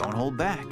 don't hold back.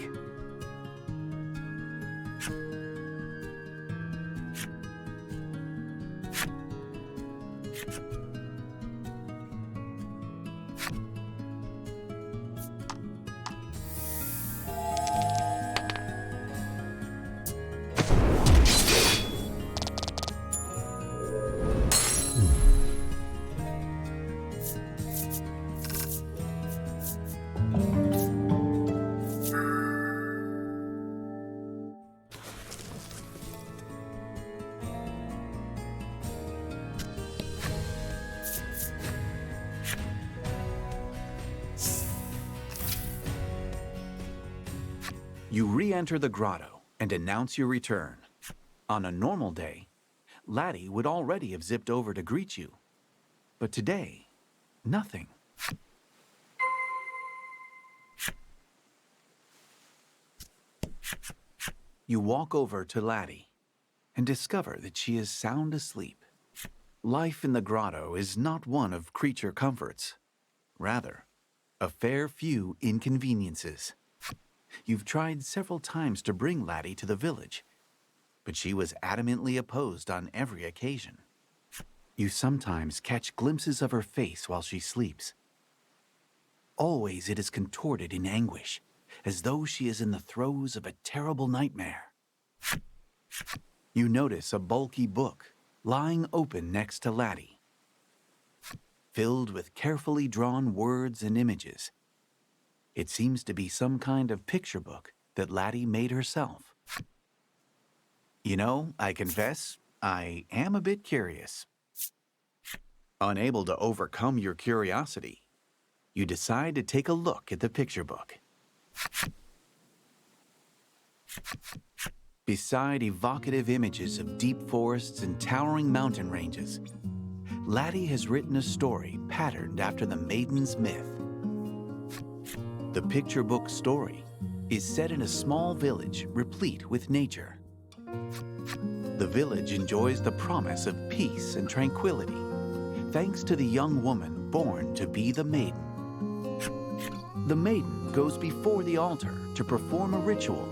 You re-enter the grotto and announce your return. On a normal day, Laddie would already have zipped over to greet you. But today, nothing. You walk over to Laddie and discover that she is sound asleep. Life in the grotto is not one of creature comforts. Rather, a fair few inconveniences. You've tried several times to bring Laddie to the village, but she was adamantly opposed on every occasion. You sometimes catch glimpses of her face while she sleeps. Always it is contorted in anguish, as though she is in the throes of a terrible nightmare. You notice a bulky book lying open next to Laddie, filled with carefully drawn words and images. It seems to be some kind of picture book that Laddie made herself. You know, I confess, I am a bit curious. Unable to overcome your curiosity, you decide to take a look at the picture book. Beside evocative images of deep forests and towering mountain ranges, Laddie has written a story patterned after the Maiden's myth. The picture book story is set in a small village replete with nature. The village enjoys the promise of peace and tranquility, thanks to the young woman born to be the Maiden. The Maiden goes before the altar to perform a ritual,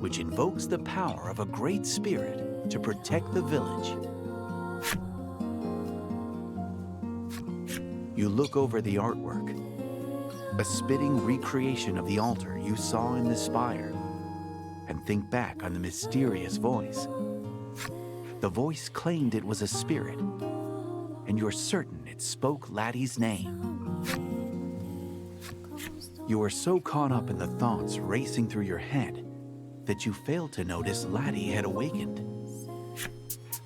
which invokes the power of a great spirit to protect the village. You look over the artwork, a spitting recreation of the altar you saw in the spire, and think back on the mysterious voice. The voice claimed it was a spirit, and you're certain it spoke Laddie's name. You are so caught up in the thoughts racing through your head that you fail to notice Laddie had awakened.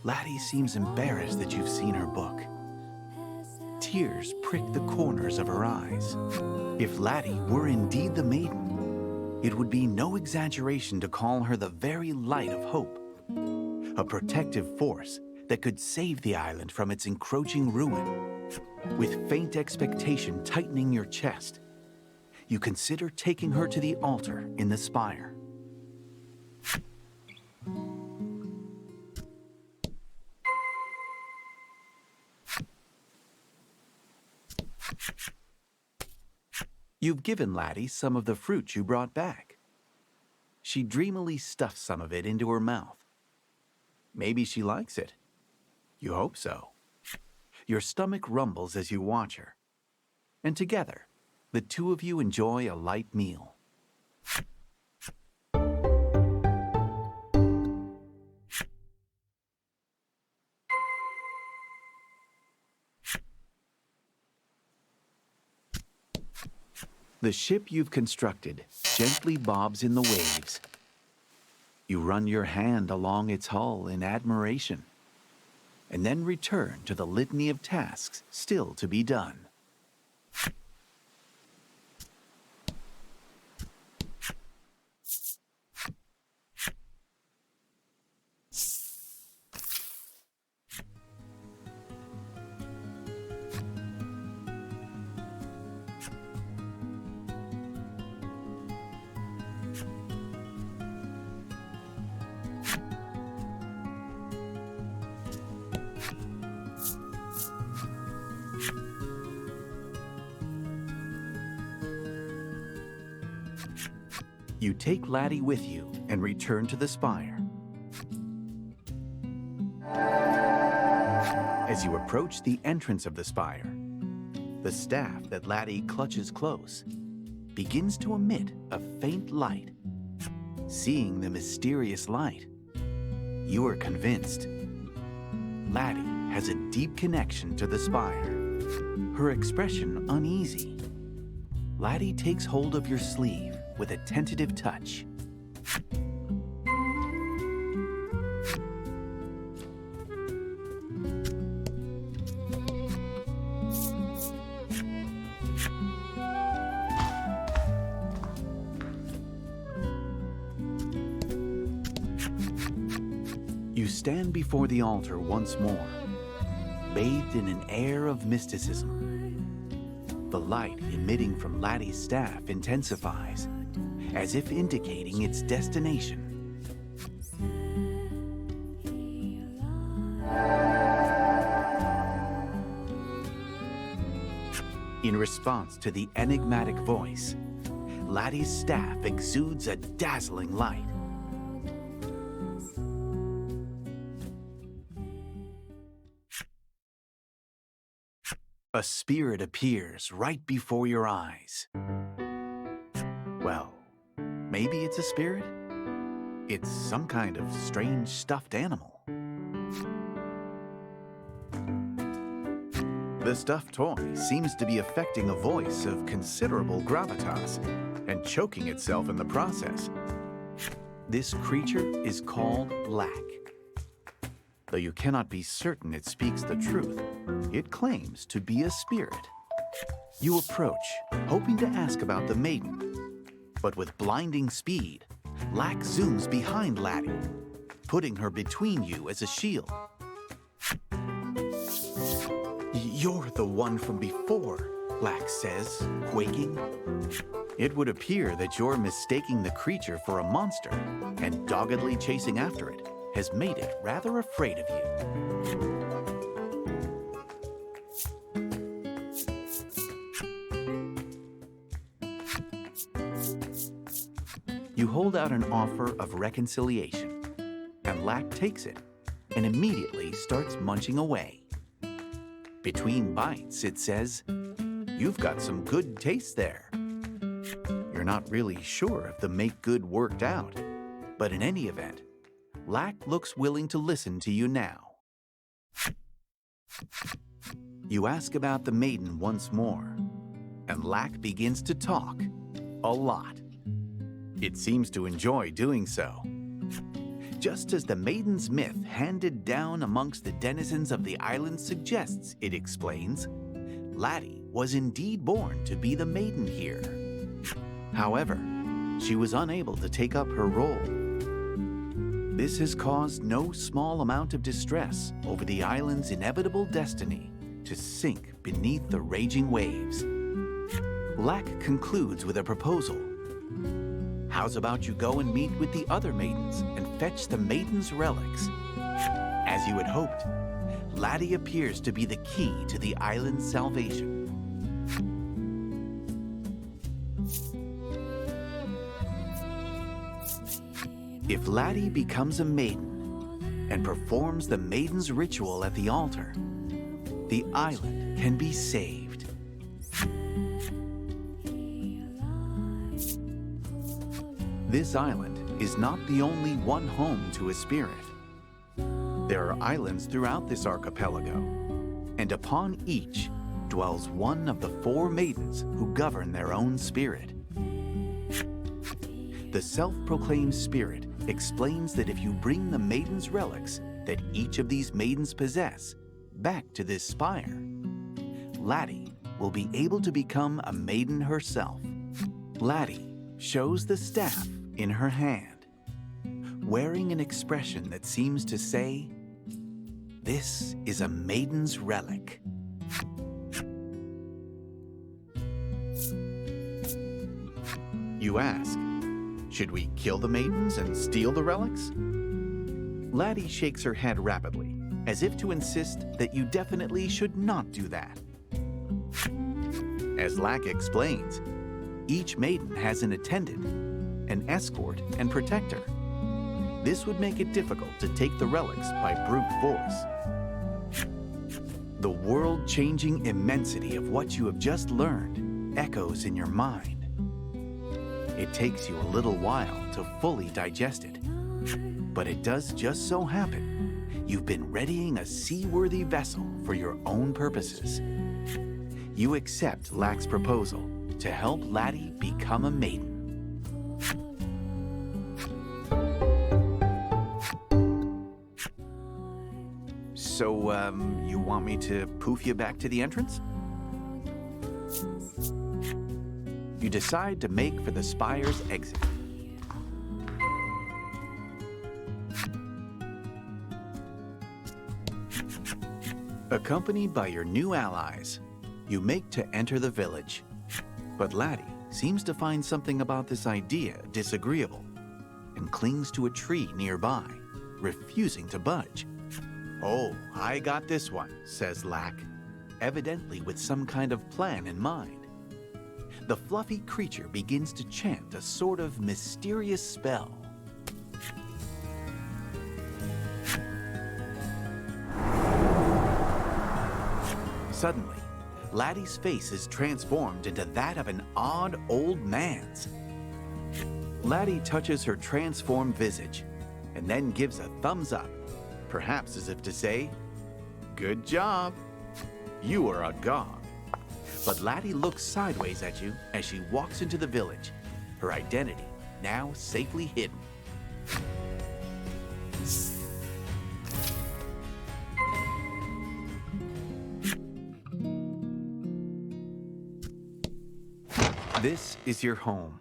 Laddie seems embarrassed that you've seen her book. Tears prick the corners of her eyes. If Laddie were indeed the Maiden, it would be no exaggeration to call her the very light of hope, a protective force that could save the island from its encroaching ruin. With faint expectation tightening your chest, you consider taking her to the altar in the spire. You've given Laddie some of the fruit you brought back. She dreamily stuffs some of it into her mouth. Maybe she likes it. You hope so. Your stomach rumbles as you watch her, and together, the two of you enjoy a light meal. The ship you've constructed gently bobs in the waves. You run your hand along its hull in admiration, and then return to the litany of tasks still to be done. You take Laddie with you and return to the spire. As you approach the entrance of the spire, the staff that Laddie clutches close begins to emit a faint light. Seeing the mysterious light, you are convinced Laddie has a deep connection to the spire, her expression uneasy. Laddie takes hold of your sleeve with a tentative touch. You stand before the altar once more, bathed in an air of mysticism. The light emitting from Laddie's staff intensifies, as if indicating its destination. In response to the enigmatic voice, Laddie's staff exudes a dazzling light. A spirit appears right before your eyes. Well, maybe it's a spirit? It's some kind of strange stuffed animal. The stuffed toy seems to be affecting a voice of considerable gravitas and choking itself in the process. This creature is called Black. Though you cannot be certain it speaks the truth, it claims to be a spirit. You approach, hoping to ask about the maiden, but with blinding speed, Black zooms behind Laddie, putting her between you as a shield. You're the one from before, Black says, quaking. It would appear that you're mistaking the creature for a monster and doggedly chasing after it has made it rather afraid of you. You hold out an offer of reconciliation, and Lack takes it and immediately starts munching away. Between bites, it says, "You've got some good taste there." You're not really sure if the make good worked out, but in any event, Lack looks willing to listen to you now. You ask about the maiden once more, and Lack begins to talk a lot. It seems to enjoy doing so. Just as the maiden's myth handed down amongst the denizens of the island suggests, it explains, Laddie was indeed born to be the maiden here. However, she was unable to take up her role. This has caused no small amount of distress over the island's inevitable destiny to sink beneath the raging waves. Lack concludes with a proposal. How's about you go and meet with the other maidens and fetch the maiden's relics? As you had hoped, Laddie appears to be the key to the island's salvation. If Laddie becomes a maiden and performs the maiden's ritual at the altar, the island can be saved. This island is not the only one home to a spirit. There are islands throughout this archipelago, and upon each dwells one of the 4 maidens who govern their own spirit. The self-proclaimed spirit explains that if you bring the maiden's relics that each of these maidens possess back to this spire, Laddie will be able to become a maiden herself. Laddie shows the staff in her hand, wearing an expression that seems to say, "This is a maiden's relic." You ask, should we kill the maidens and steal the relics? Laddie shakes her head rapidly, as if to insist that you definitely should not do that. As Lack explains, each maiden has an attendant, an escort, and protector. This would make it difficult to take the relics by brute force. The world-changing immensity of what you have just learned echoes in your mind. It takes you a little while to fully digest it, but it does just so happen you've been readying a seaworthy vessel for your own purposes. You accept Lack's proposal to help Laddie become a maiden. So, you want me to poof you back to the entrance? You decide to make for the spire's exit. Accompanied by your new allies, you make to enter the village. But Laddie seems to find something about this idea disagreeable and clings to a tree nearby, refusing to budge. "Oh, I got this one," says Lack, evidently with some kind of plan in mind. The fluffy creature begins to chant a sort of mysterious spell. Suddenly, Laddie's face is transformed into that of an odd old man's. Laddie touches her transformed visage and then gives a thumbs up, perhaps as if to say, "Good job. You are a god." But Laddie looks sideways at you as she walks into the village, her identity now safely hidden. This is your home.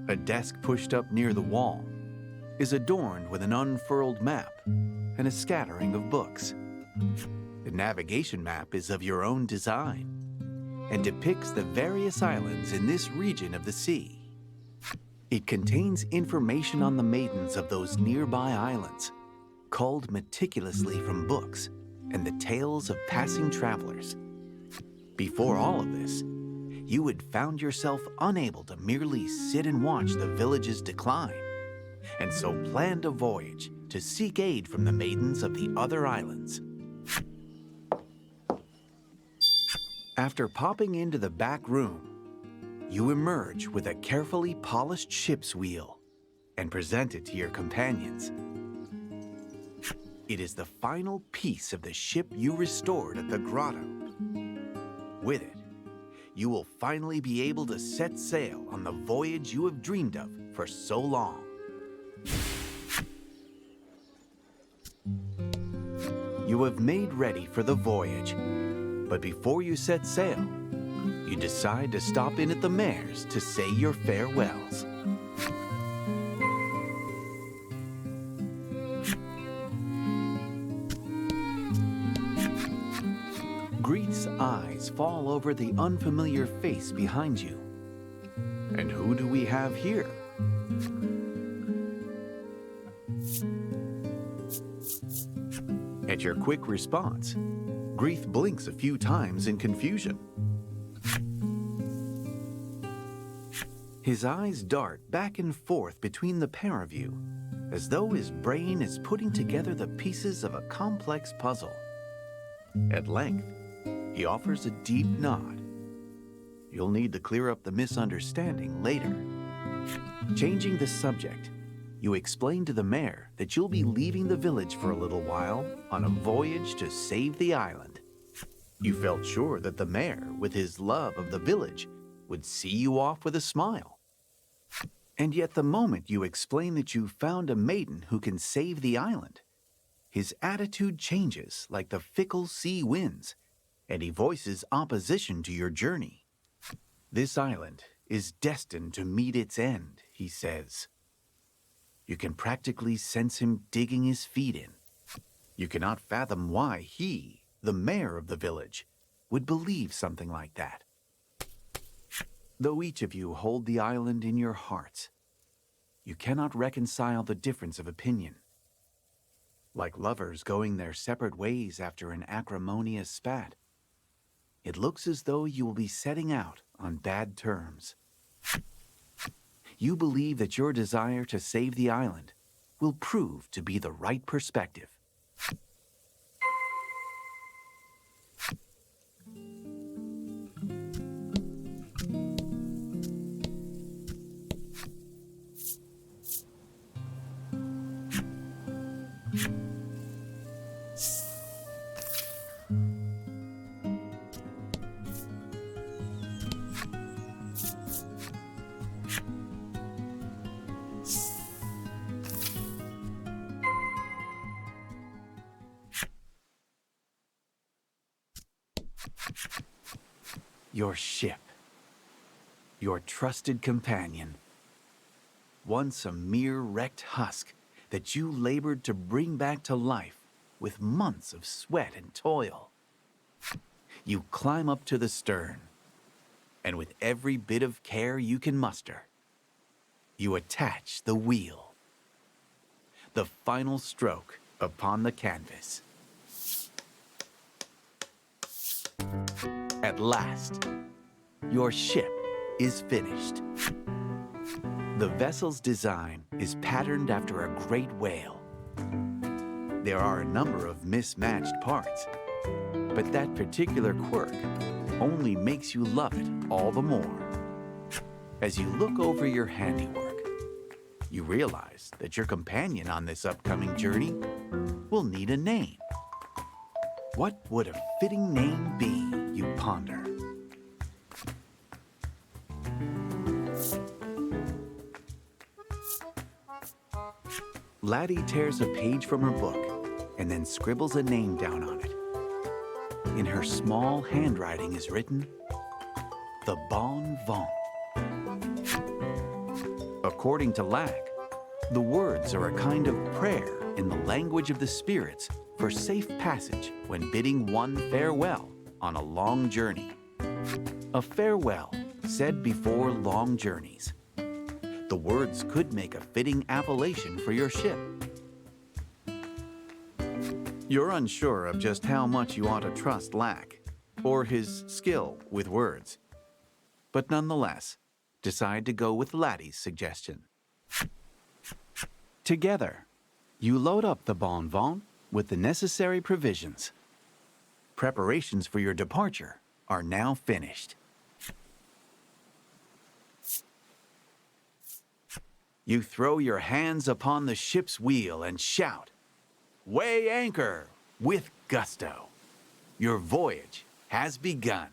A desk pushed up near the wall is adorned with an unfurled map and a scattering of books. The navigation map is of your own design and depicts the various islands in this region of the sea. It contains information on the maidens of those nearby islands, culled meticulously from books and the tales of passing travelers. Before all of this, you had found yourself unable to merely sit and watch the village's decline, and so planned a voyage to seek aid from the maidens of the other islands. After popping into the back room, you emerge with a carefully polished ship's wheel and present it to your companions. It is the final piece of the ship you restored at the grotto. With it, you will finally be able to set sail on the voyage you have dreamed of for so long. You have made ready for the voyage, but before you set sail, you decide to stop in at the mayor's to say your farewells. Greeth's eyes fall over the unfamiliar face behind you. And who do we have here? At your quick response, Greeth blinks a few times in confusion. His eyes dart back and forth between the pair of you, as though his brain is putting together the pieces of a complex puzzle. At length, he offers a deep nod. You'll need to clear up the misunderstanding later. Changing the subject, you explain to the mayor that you'll be leaving the village for a little while on a voyage to save the island. You felt sure that the mayor, with his love of the village, would see you off with a smile. And yet the moment you explain that you found a maiden who can save the island, his attitude changes like the fickle sea winds, and he voices opposition to your journey. This island is destined to meet its end, he says. You can practically sense him digging his feet in. You cannot fathom why he, the mayor of the village, would believe something like that. Though each of you hold the island in your hearts, you cannot reconcile the difference of opinion. Like lovers going their separate ways after an acrimonious spat, it looks as though you will be setting out on bad terms. you believe that your desire to save the island will prove to be the right perspective. Your ship, your trusted companion, once a mere wrecked husk that you labored to bring back to life with months of sweat and toil. You climb up to the stern, and with every bit of care you can muster, you attach the wheel. The final stroke upon the canvas. At last, your ship is finished. The vessel's design is patterned after a great whale. There are a number of mismatched parts, but that particular quirk only makes you love it all the more. As you look over your handiwork, you realize that your companion on this upcoming journey will need a name. What would a fitting name be, you ponder? Laddie tears a page from her book and then scribbles a name down on it. In her small handwriting is written, The Bon Vent. According to Lack, the words are a kind of prayer in the language of the spirits for safe passage when bidding one farewell on a long journey. A farewell said before long journeys. The words could make a fitting appellation for your ship. You're unsure of just how much you ought to trust Lack, or his skill with words, but nonetheless, decide to go with Laddie's suggestion. Together, you load up the Bon Vent with the necessary provisions. Preparations for your departure are now finished. You throw your hands upon the ship's wheel and shout, "Weigh anchor!" with gusto. Your voyage has begun.